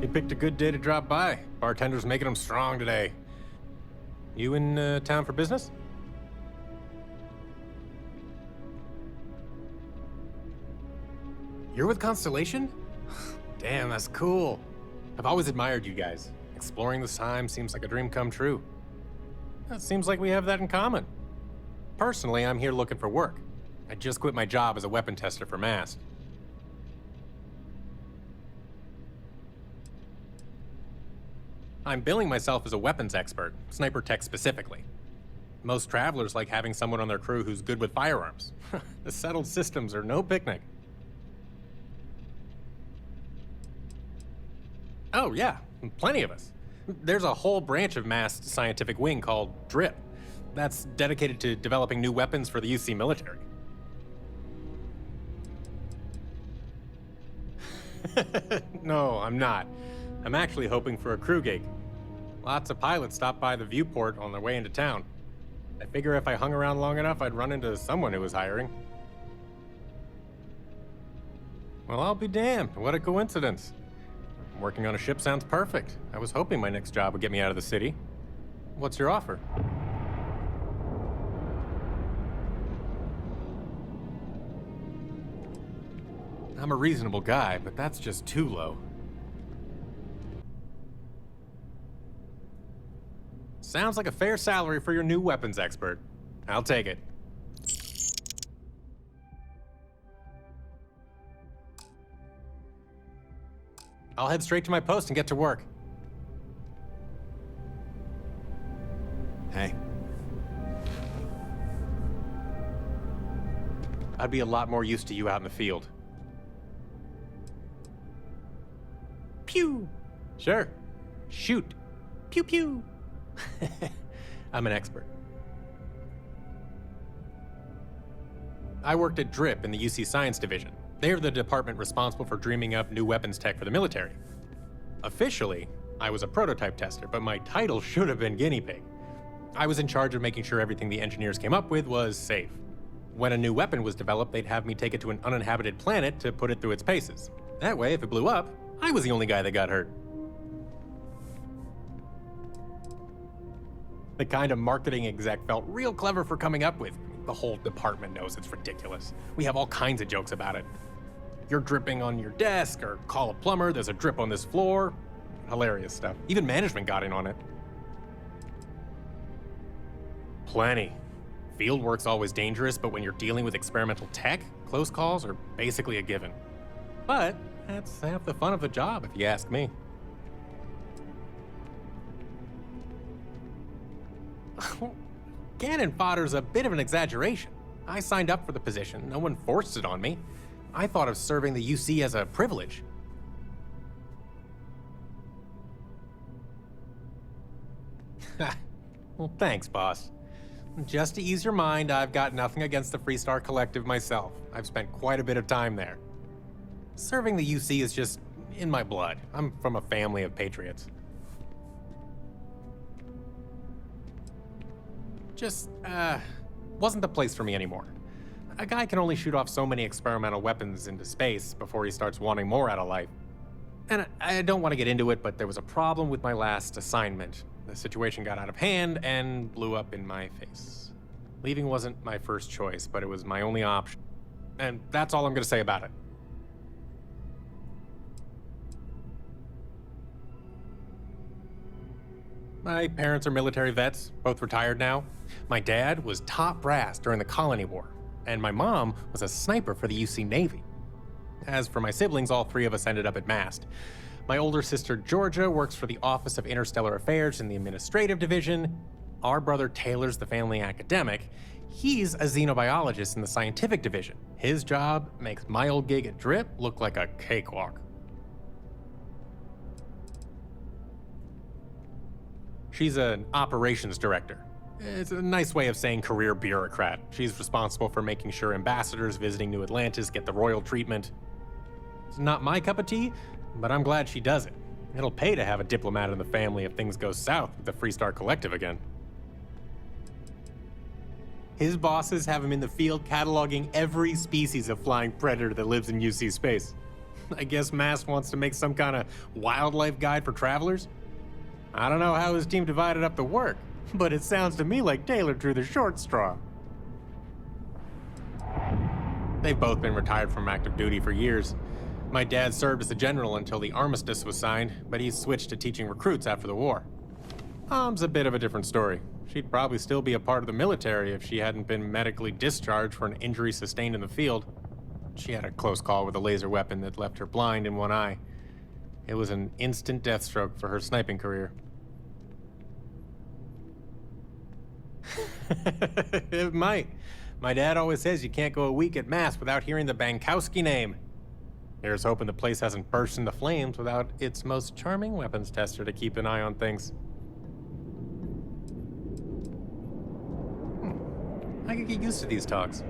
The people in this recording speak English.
You picked a good day to drop by. Bartender's making them strong today. You in town for business? You're with Constellation? Damn, that's cool. I've always admired you guys. Exploring this time seems like a dream come true. It seems like we have that in common. Personally, I'm here looking for work. I just quit my job as a weapon tester for Mast. I'm billing myself as a weapons expert, sniper tech specifically. Most travelers like having someone on their crew who's good with firearms. The settled systems are no picnic. Oh yeah, plenty of us. There's a whole branch of Mast's scientific wing called DRIP. That's dedicated to developing new weapons for the UC military. No, I'm not. I'm actually hoping for a crew gig. Lots of pilots stop by the Viewport on their way into town. I figure if I hung around long enough, I'd run into someone who was hiring. Well, I'll be damned. What a coincidence. Working on a ship sounds perfect. I was hoping my next job would get me out of the city. What's your offer? I'm a reasonable guy, but that's just too low. Sounds like a fair salary for your new weapons expert. I'll take it. I'll head straight to my post and get to work. Hey. I'd be a lot more used to you out in the field. Pew! Sure. Shoot. Pew pew. I'm an expert. I worked at DRIP in the UC Science Division. They're the department responsible for dreaming up new weapons tech for the military. Officially, I was a prototype tester, but my title should have been guinea pig. I was in charge of making sure everything the engineers came up with was safe. When a new weapon was developed, they'd have me take it to an uninhabited planet to put it through its paces. That way, if it blew up, I was the only guy that got hurt. The kind of marketing exec felt real clever for coming up with. The whole department knows it's ridiculous. We have all kinds of jokes about it. You're dripping on your desk, or call a plumber, there's a drip on this floor. Hilarious stuff. Even management got in on it. Plenty. Field work's always dangerous, but when you're dealing with experimental tech, close calls are basically a given. But that's half the fun of the job, if you ask me. Cannon fodder's a bit of an exaggeration. I signed up for the position. No one forced it on me. I thought of serving the UC as a privilege. Well, thanks, boss. Just to ease your mind, I've got nothing against the Freestar Collective myself. I've spent quite a bit of time there. Serving the UC is just in my blood. I'm from a family of patriots. Just, wasn't the place for me anymore. A guy can only shoot off so many experimental weapons into space before he starts wanting more out of life. And I don't want to get into it, but there was a problem with my last assignment. The situation got out of hand and blew up in my face. Leaving wasn't my first choice, but it was my only option. And that's all I'm going to say about it. My parents are military vets, both retired now. My dad was top brass during the Colony War, and my mom was a sniper for the UC Navy. As for my siblings, all three of us ended up at Mast. My older sister Georgia works for the Office of Interstellar Affairs in the Administrative Division. Our brother Taylor's the family academic. He's a xenobiologist in the Scientific Division. His job makes my old gig at DRIP look like a cakewalk. She's an operations director. It's a nice way of saying career bureaucrat. She's responsible for making sure ambassadors visiting New Atlantis get the royal treatment. It's not my cup of tea, but I'm glad she does it. It'll pay to have a diplomat in the family if things go south with the Freestar Collective again. His bosses have him in the field cataloging every species of flying predator that lives in UC space. I guess Mast wants to make some kind of wildlife guide for travelers? I don't know how his team divided up the work, but it sounds to me like Taylor drew the short straw. They've both been retired from active duty for years. My dad served as a general until the armistice was signed, but he's switched to teaching recruits after the war. Mom's a bit of a different story. She'd probably still be a part of the military if she hadn't been medically discharged for an injury sustained in the field. She had a close call with a laser weapon that left her blind in one eye. It was an instant death stroke for her sniping career. It might. My dad always says you can't go a week at Mass without hearing the Bankowski name. Here's hoping the place hasn't burst into flames without its most charming weapons tester to keep an eye on things. I could get used to these talks.